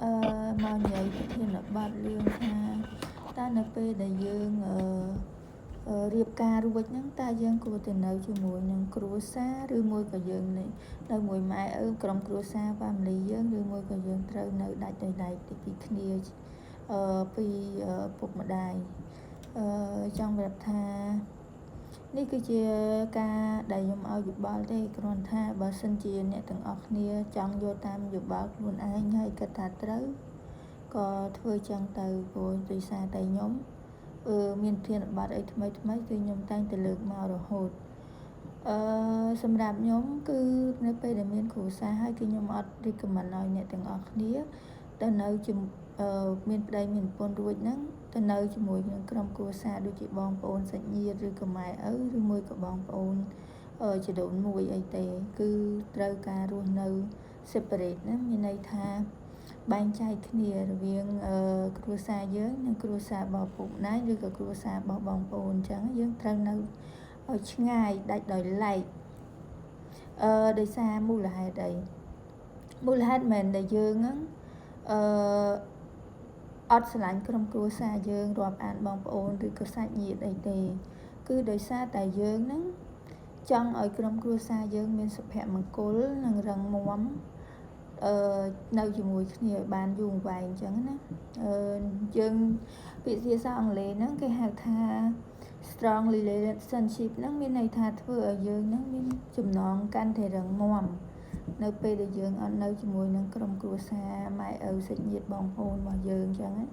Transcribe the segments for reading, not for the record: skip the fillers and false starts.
មកនិយាយប្រធានបទរឿងថាតើនៅពេលដែលយើងរៀបការរួចហ្នឹងតើយើងគួរទៅនៅជាមួយនឹងគ្រួសារឬមួយក៏យើងនៅមួយម៉ែឪក្រុមគ្រួសារ family យើងឬមួយក៏យើងត្រូវនៅដាច់ដោយឡែកពីគ្នាពីពុកម្ដាយចង់ប្រាប់ថានេះគឺជាការដែលខ្ញុំឲ្យយោបល់ទេគ្រាន់ថាបើសិនជាអ្នកទាំងអស់គ្នាចង់យកតាមយោបល់ខ្លួនឯងហើយគិតថាត្រូវក៏ធ្វើចឹងទៅព្រោះដោយសារតែខ្ញុំមានធានបတ်អីថ្មីគឺខ្ញុំតែងតែលើកមករហូតសម្រាប់ខ្ញុំគឺនៅពេលដែលមានគ្រួសារហើយគឺខ្ញុំអត់ recommend ឲ្យអ្នកទាំងអស់គ្នាទៅនៅមានប្តីមានប្រពន្ធរួចហ្នឹងទៅនៅជាមួយនឹងក្រុមគ្រួសារដូចជាបងប្អូនសាច់ញាតិឬក៏ម៉ែឪឬមួយក៏បងប្អូនជីដូនមួយអីទេគឺត្រូវការរស់នៅ separate ណាមានន័យថាបែងចែកគ្នារវាងគ្រួសារយើងនិងគ្រួសាររបស់ពុកម្ដាយឬក៏គ្រួសាររបស់បងប្អូនអញ្ចឹងយើងត្រូវនៅឲ្យឆ្ងាយដាច់ដោយឡែកដោយសារមូលហេតុអីមូលហេតុមិនដែលយើងហ្នឹងអត់ស្រឡាញ់ក្រុមគ្រួសារយើងរាប់អានបងប្អូនឬក៏សាច់ញាតិអីទេគឺដោយសារតែយើងហ្នឹងចង់ឲ្យក្រុមគ្រួសារយើងមានសុភមង្គលនិងរឹងមាំនៅជាមួយគ្នាឲ្យបានយូរអង្វែងអញ្ចឹងណាយើងពាក្យភាសាអង់គ្លេសហ្នឹងគេហៅថា strong relationship ហ្នឹងមានន័យថាធ្វើឲ្យយើងហ្នឹងមានចំណងកាន់តែរឹងមាំនៅពេលដែលយើងអត់នៅជាមួយនឹងក្រុមគ្រួសារម៉ែឪសាច់ញាតិបងប្អូនរបស់យើងអញ្ចឹងណា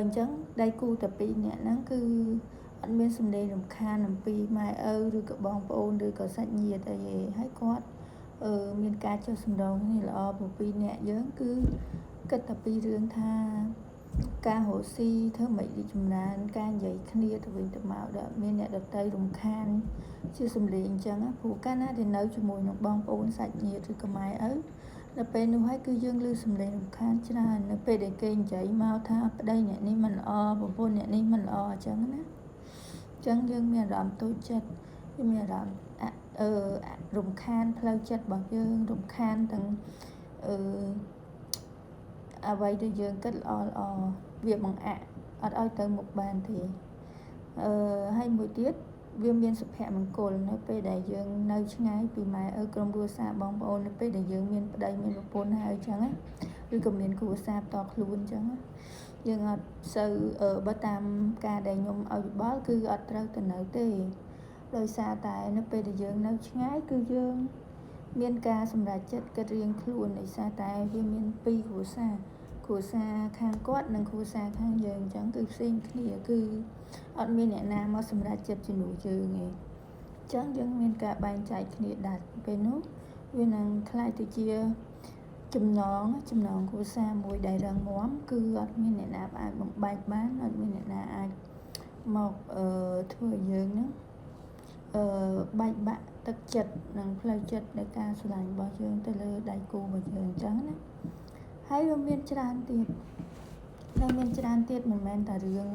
អញ្ចឹងដៃគូតែពីរនាក់ហ្នឹងគឺអត់មានសម្លេងរំខានអំពីម៉ែឪឬក៏បងប្អូនឬក៏សាច់ញាតិអីទេហើយគាត់មានការចុះសម្រុងគ្នាល្អពីពីរនាក់យើងគឺគិតតែពីរឿងថាការរស់ស៊ីធ្វើម៉េចរីកចម្រើនការនិយាយគ្នាទៅវិញទៅមកដែលមានអ្នកដទៃរំខានជាសម្លេងអញ្ចឹងព្រោះកាលណាដែលនៅជាមួយនឹងបងប្អូនសាច់ញាតិឬក៏ម៉ែឪដល់ពេលនោះហើយគឺយើងឮសម្លេងរំខានច្រើននៅពេលដែលគេនិយាយមកថាប្តីអ្នកនេះមិនល្អប្រពន្ធអ្នកនេះមិនល្អអញ្ចឹងណាអញ្ចឹងយើងមានអារម្មណ៍តូចចិត្តយើងមានអារម្មណ៍រំខានផ្លូវចិត្តរបស់យើងរំខានទាំងអ្វីដែលយើងគិតល្អវាបង្អាក់អត់ឲ្យទៅមុខបានទេហើយមួយទៀតវាមានសុភមង្គលនៅពេលដែលយើងនៅឆ្ងាយពីម៉ែឪក្រុមគ្រួសារបងប្អូននៅពេលដែលយើងមានប្តីមានប្រពន្ធហើយអញ្ចឹងណាឬក៏មានគ្រួសារផ្ទាល់ខ្លួនអញ្ចឹងយើងអត់សូវបើតាមការដែលខ្ញុំឲ្យយោបល់គឺអត់ត្រូវទៅនៅទេដោយសារតែនៅពេលដែលយើងនៅឆ្ងាយគឺយើងមានការសម្រេចចិត្តគិតរៀងខ្លួនដោយសារតែវាមានពីរគ្រួសារខាងគាត់និងគ្រួសារខាងយើងអញ្ចឹងគឺផ្សេងគ្នាគឺអត់មានអ្នកណាមកសម្រេចចិត្តជំនួសយើងទេអញ្ចឹងយើងមានការបែងចែកគ្នាដាច់ពេលនោះវានឹងខ្លាយទៅជាចំណងគ្រួសារមួយដែលរឹងមាំគឺអត់មានអ្នកណាអាចបំបែកបានអត់មានអ្នកណាអាចមកធ្វើឲ្យយើងហ្នឹងបែកបាក់ទឹកចិត្តនិងផ្លូវចិត្តនៃការស្រឡាញ់របស់យើងទៅលើដៃគូរបស់យើងអញ្ចឹងណាហើយវាមានច្រើនទៀតមិនមែនតែរឿង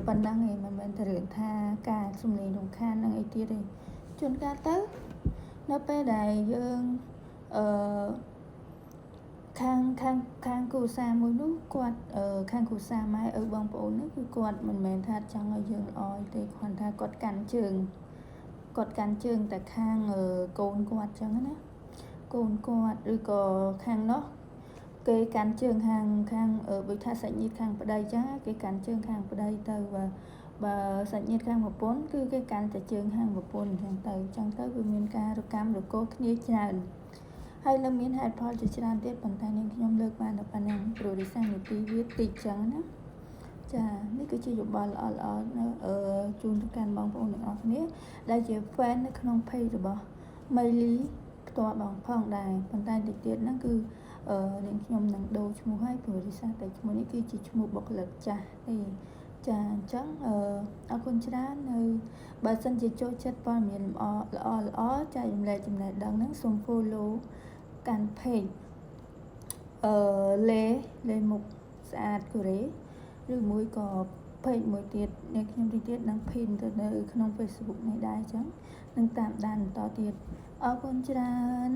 ប៉ុណ្ណឹងឯងមិនមែនតែរឿងថាការសំលេងរំខាននឹងអីទៀតទេជួនកាលទៅនៅពេលដែលយើងខាងគ្រួសារមួយនោះគាត់ខាងគ្រួសារម៉ែឪបងប្អូននោះគឺគាត់មិនមែនថាចង់ឲ្យយើងល្អទេគ្រាន់ថាគាត់កាន់ជើងតែខាងកូនគាត់ចឹងណាកូនគាត់ឬក៏ខាងនោះគេកាន់ជើងខាងដូចថាសាច់ញាតិខាងប្តីចឹងគេកាន់ជើងខាងប្តីទៅបើសាច់ញាតិខាងប្រពន្ធគឺគេកាន់តែជើងខាងប្រពន្ធអញ្ចឹងទៅវាមានការរកម្មរកូលគ្នាច្រើនហើយនៅមានហេតុផលជាច្រើនទៀតប៉ុន្តែនាងខ្ញុំលើកបានតែប៉ុណ្ណឹងព្រោះរិសានីតិវាតិចចឹងណាចានេះគឺជាយោបល់ល្អនៅជូនទៅកាន់បងប្អូនទាំងអស់គ្នាដែលជា fan នៅក្នុង page របស់ Maily ផ្ទាល់បងផងដែរប៉ុន្តែតិចទៀតហ្នឹងគឺនាងខ្ញុំនឹងដូរឈ្មោះឲ្យព្រោះរិសាតែឈ្មោះនេះគឺជាឈ្មោះបុគ្គលិកចាស់ទេចាអញ្ចឹងអរគុណច្រើននៅបើសិនជាចូលចិត្តព័ត៌មានល្អចែករំលែកចំណេះដឹងហ្នឹងសូម follow កាន់ page លេមុខស្អាតកូរ៉េឬមួយក៏ page មួយទៀតអ្នកខ្ញុំទៀតនឹង pin ទៅនៅក្នុង Facebook នេះដែរអញ្ចឹងនឹងតាមដានបន្តទៀតអរគុណច្រើន